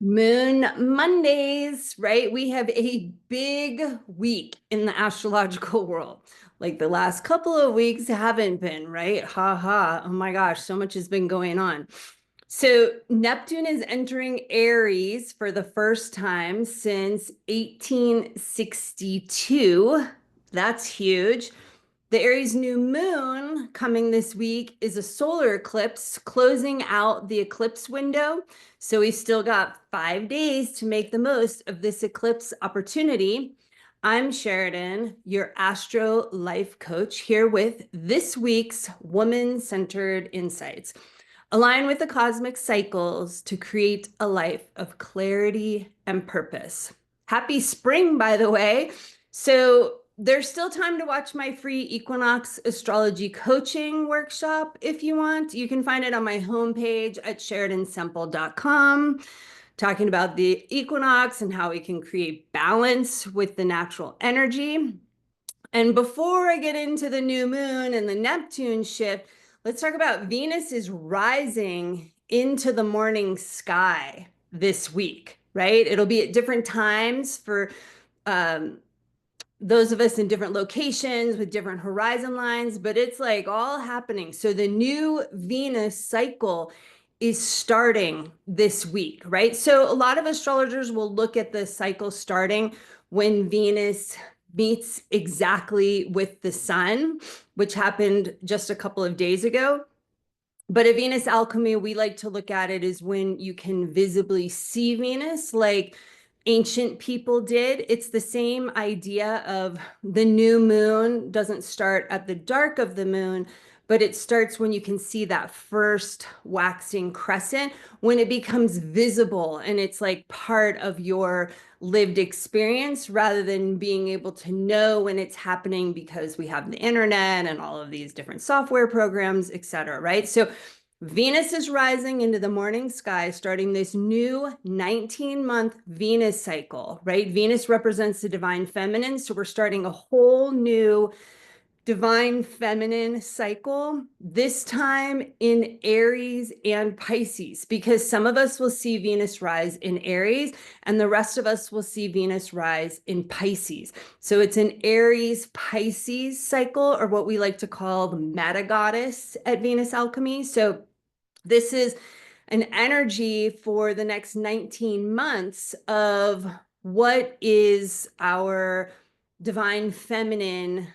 Moon Mondays, right? We have a big week in the astrological world. Like the last couple of weeks haven't been, right? Ha ha. Oh my gosh, so much has been going on. So Neptune is entering Aries for the first time since 1862. That's huge. The Aries New Moon coming this week is a solar eclipse closing out the eclipse window. So we still got 5 days to make the most of this eclipse opportunity. I'm Sheridan, your Astro Life Coach, here with this week's Woman-Centered Insights. Align with the cosmic cycles to create a life of clarity and purpose. Happy spring, by the way. So there's still time to watch my free equinox astrology coaching workshop if you want. You can find it on my homepage at sheridansemple.com, talking about the equinox and how we can create balance with the natural energy. And before I get into the new moon and the Neptune shift, let's talk about Venus is rising into the morning sky this week, right? It'll be at different times for um, those of us in different locations with different horizon lines, but it's like all happening. So the new Venus cycle is starting this week, right? So a lot of astrologers will look at the cycle starting when Venus meets exactly with the sun, which happened just a couple of days ago. But a Venus alchemy, we like to look at it as when you can visibly see Venus, like ancient people did. It's the same idea of the new moon doesn't start at the dark of the moon, but it starts when you can see that first waxing crescent, when it becomes visible and it's like part of your lived experience rather than being able to know when it's happening because we have the internet and all of these different software programs, et cetera, right? So Venus is rising into the morning sky, starting this new 19-month Venus cycle, right? Venus represents the divine feminine. So we're starting a whole new divine feminine cycle, this time in Aries and Pisces, because some of us will see Venus rise in Aries and the rest of us will see Venus rise in Pisces. So it's an Aries Pisces cycle, or what we like to call the meta goddess at Venus Alchemy. So this is an energy for the next 19 months of what is our divine feminine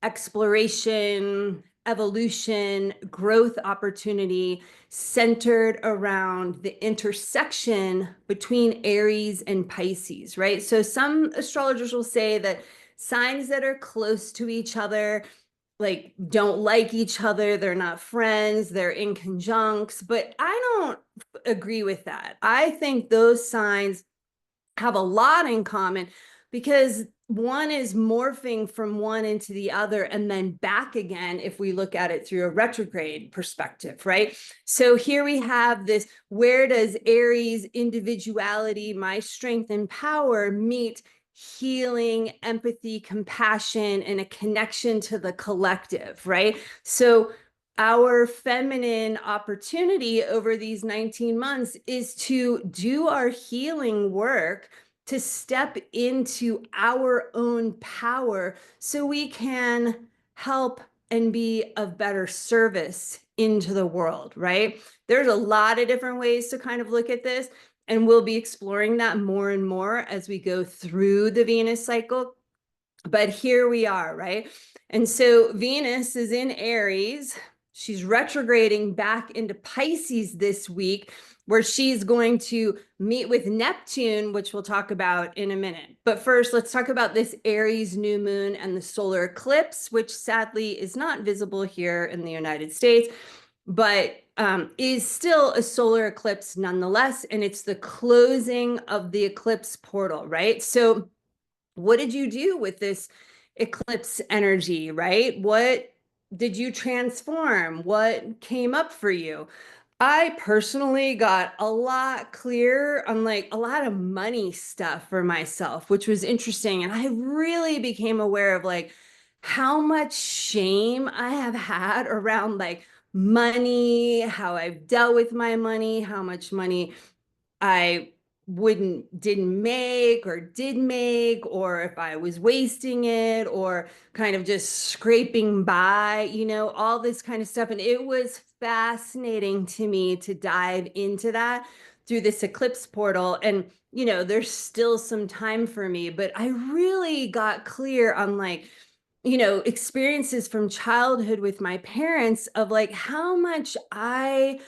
exploration, evolution, growth opportunity centered around the intersection between Aries and Pisces, right? So some astrologers will say that signs that are close to each other like don't like each other, they're not friends, they're in conjuncts, but I don't agree with that. I think those signs have a lot in common because one is morphing from one into the other and then back again if we look at it through a retrograde perspective, right? So here we have this, where does Aries individuality, my strength and power, meet healing, empathy, compassion, and a connection to the collective, right? So our feminine opportunity over these 19 months is to do our healing work, to step into our own power so we can help and be of better service into the world, right? There's a lot of different ways to kind of look at this, and we'll be exploring that more and more as we go through the Venus cycle. But here we are, right? And so Venus is in Aries. She's retrograding back into Pisces this week, where she's going to meet with Neptune, which we'll talk about in a minute. But first, let's talk about this Aries new moon and the solar eclipse, which sadly is not visible here in the United States, but is still a solar eclipse nonetheless. And it's the closing of the eclipse portal, right? So what did you do with this eclipse energy, right? What did you transform? What came up for you? I personally got a lot clearer on like a lot of money stuff for myself, which was interesting. And I really became aware of like how much shame I have had around like money, how I've dealt with my money, how much money I didn't make or did make, or if I was wasting it or kind of just scraping by, all this kind of stuff. And it was fascinating to me to dive into that through this eclipse portal. And, there's still some time for me, but I really got clear on like, experiences from childhood with my parents of like how much I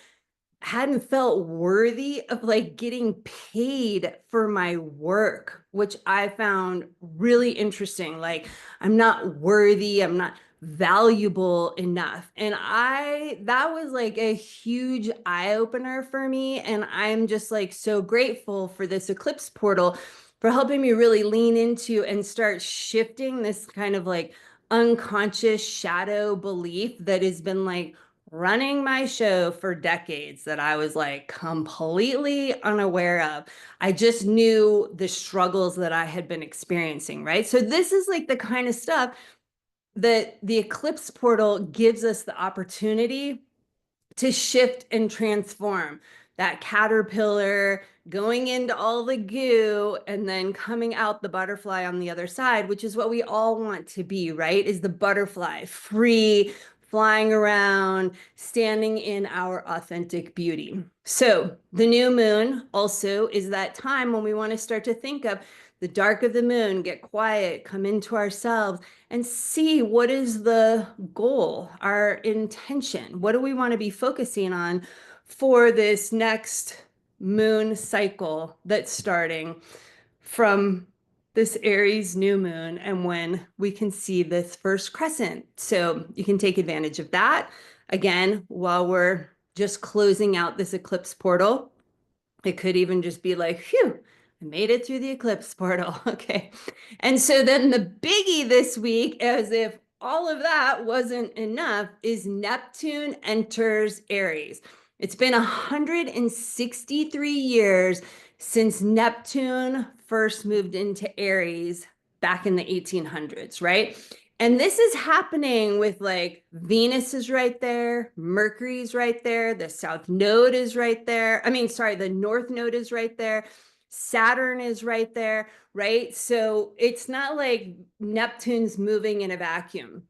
hadn't felt worthy of like getting paid for my work, which I found really interesting. Like, I'm not worthy, I'm not valuable enough. And that was like a huge eye opener for me. And I'm just like so grateful for this eclipse portal for helping me really lean into and start shifting this kind of like unconscious shadow belief that has been like running my show for decades that I was like completely unaware of. I just knew the struggles that I had been experiencing, right? So this is like the kind of stuff that the eclipse portal gives us the opportunity to shift and transform. That caterpillar going into all the goo and then coming out the butterfly on the other side, which is what we all want to be, right? Is the butterfly free, flying around, standing in our authentic beauty. So the new moon also is that time when we want to start to think of the dark of the moon, get quiet, come into ourselves, and see what is the goal, our intention. What do we want to be focusing on for this next moon cycle that's starting from this Aries new moon and when we can see this first crescent. So you can take advantage of that. Again, while we're just closing out this eclipse portal, it could even just be like, phew, I made it through the eclipse portal. Okay. And so then the biggie this week, as if all of that wasn't enough, is Neptune enters Aries. It's been 163 years since Neptune first moved into Aries back in the 1800s, right? And this is happening with like Venus is right there, Mercury's right there, the South Node is right there. I mean, sorry, the North Node is right there. Saturn is right there, right? So it's not like Neptune's moving in a vacuum.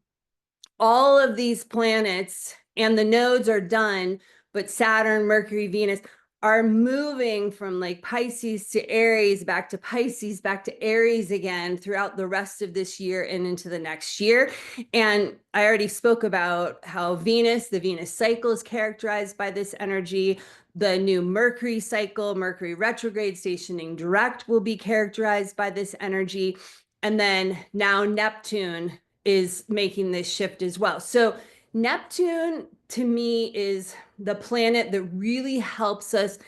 All of these planets and the nodes are done, but Saturn, Mercury, Venus are moving from like Pisces to Aries, back to Pisces, back to Aries again throughout the rest of this year and into the next year. And I already spoke about how the Venus cycle is characterized by this energy. The new Mercury cycle, Mercury retrograde stationing direct, will be characterized by this energy. And then now Neptune is making this shift as well. So Neptune to me is the planet that really helps us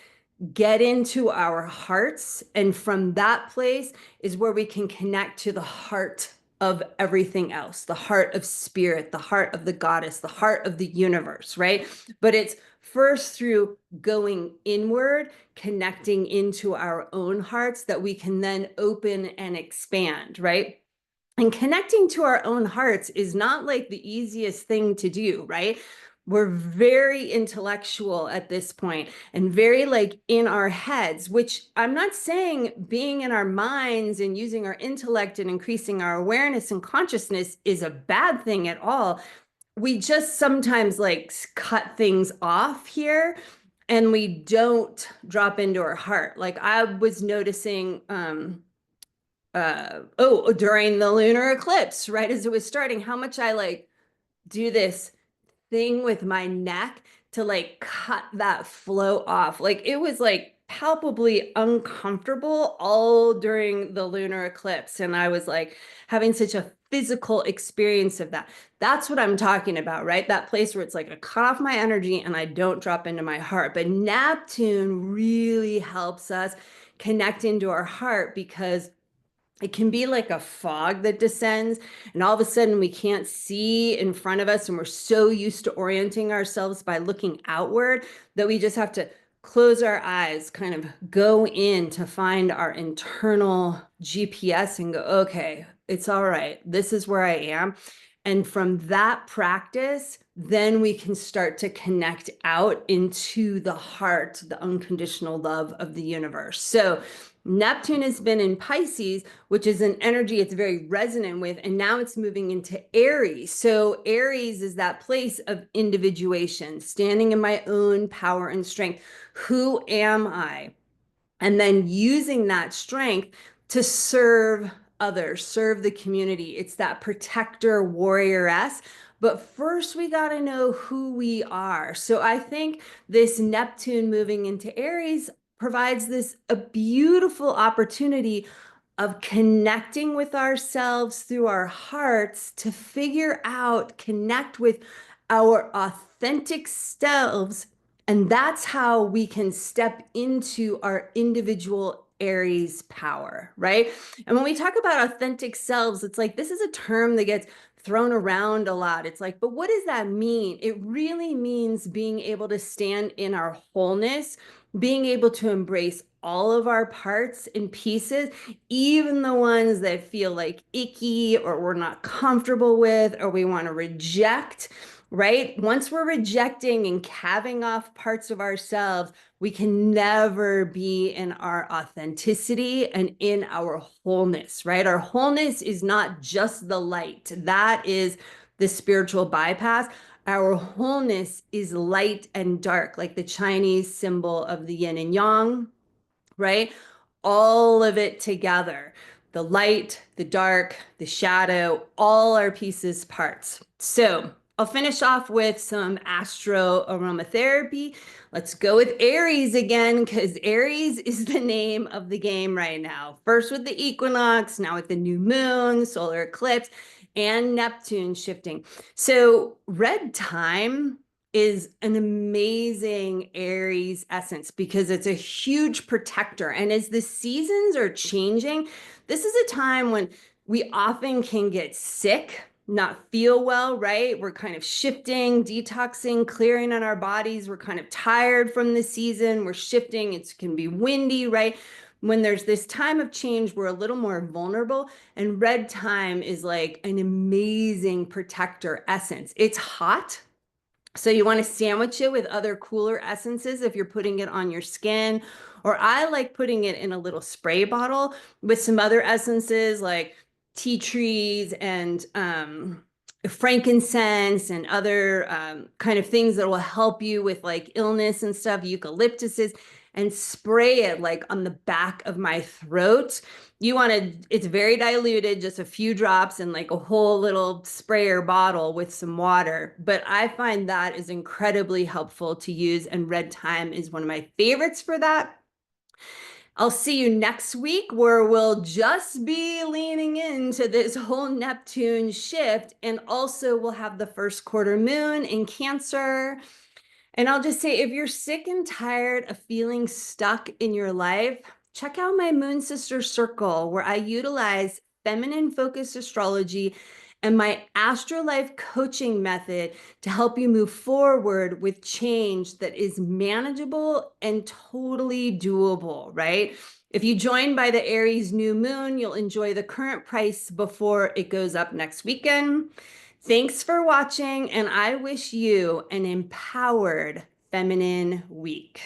get into our hearts. And from that place is where we can connect to the heart of everything else, the heart of spirit, the heart of the goddess, the heart of the universe, right? But it's first through going inward, connecting into our own hearts that we can then open and expand, right? And connecting to our own hearts is not like the easiest thing to do, right? We're very intellectual at this point and very like in our heads, which I'm not saying being in our minds and using our intellect and increasing our awareness and consciousness is a bad thing at all. We just sometimes like cut things off here and we don't drop into our heart. Like I was noticing, during the lunar eclipse, right as it was starting, how much I like do this thing with my neck to like cut that flow off. Like it was like palpably uncomfortable all during the lunar eclipse. And I was like having such a physical experience of that. That's what I'm talking about, right? That place where it's like I cut off my energy and I don't drop into my heart. But Neptune really helps us connect into our heart because it can be like a fog that descends and all of a sudden we can't see in front of us and we're so used to orienting ourselves by looking outward that we just have to close our eyes, kind of go in to find our internal GPS and go, okay, it's all right, this is where I am. And from that practice, then we can start to connect out into the heart, the unconditional love of the universe. So Neptune has been in Pisces, which is an energy it's very resonant with, and now it's moving into Aries. So Aries is that place of individuation, standing in my own power and strength. Who am I? And then using that strength to serve others, serve the community. It's that protector warrioress. But first, we got to know who we are. So I think this Neptune moving into Aries provides this a beautiful opportunity of connecting with ourselves through our hearts to figure out, connect with our authentic selves. And that's how we can step into our individual Aries power, right? And when we talk about authentic selves, it's like this is a term that gets thrown around a lot. It's like, but what does that mean? It really means being able to stand in our wholeness, being able to embrace all of our parts and pieces, even the ones that feel like icky or we're not comfortable with or we want to reject, right? Once we're rejecting and calving off parts of ourselves, we can never be in our authenticity and in our wholeness, right? Our wholeness is not just the light. That is the spiritual bypass. Our wholeness is light and dark, like the Chinese symbol of the yin and yang, right? All of it together. The light, the dark, the shadow, all our pieces, parts. So I'll finish off with some astro-aromatherapy. Let's go with Aries again, because Aries is the name of the game right now. First with the equinox, now with the new moon, solar eclipse, and Neptune shifting. So red thyme is an amazing Aries essence because it's a huge protector. And as the seasons are changing, this is a time when we often can get sick, not feel well, right? We're kind of shifting, detoxing, clearing on our bodies. We're kind of tired from the season. We're shifting. It can be windy, right? When there's this time of change, we're a little more vulnerable. And red thyme is like an amazing protector essence. It's hot. So you want to sandwich it with other cooler essences if you're putting it on your skin. Or I like putting it in a little spray bottle with some other essences like tea trees and frankincense and other kind of things that will help you with like illness and stuff, eucalyptuses, and spray it like on the back of my throat. You want to, it's very diluted, just a few drops in like a whole little sprayer bottle with some water. But I find that is incredibly helpful to use. And red thyme is one of my favorites for that. I'll see you next week where we'll just be leaning into this whole Neptune shift. And also we'll have the first quarter moon in Cancer. And I'll just say, if you're sick and tired of feeling stuck in your life, check out my Moon Sister Circle, where I utilize feminine focused astrology and my AstroLife coaching method to help you move forward with change that is manageable and totally doable, right? If you join by the Aries New Moon, you'll enjoy the current price before it goes up next weekend. Thanks for watching, and I wish you an empowered feminine week.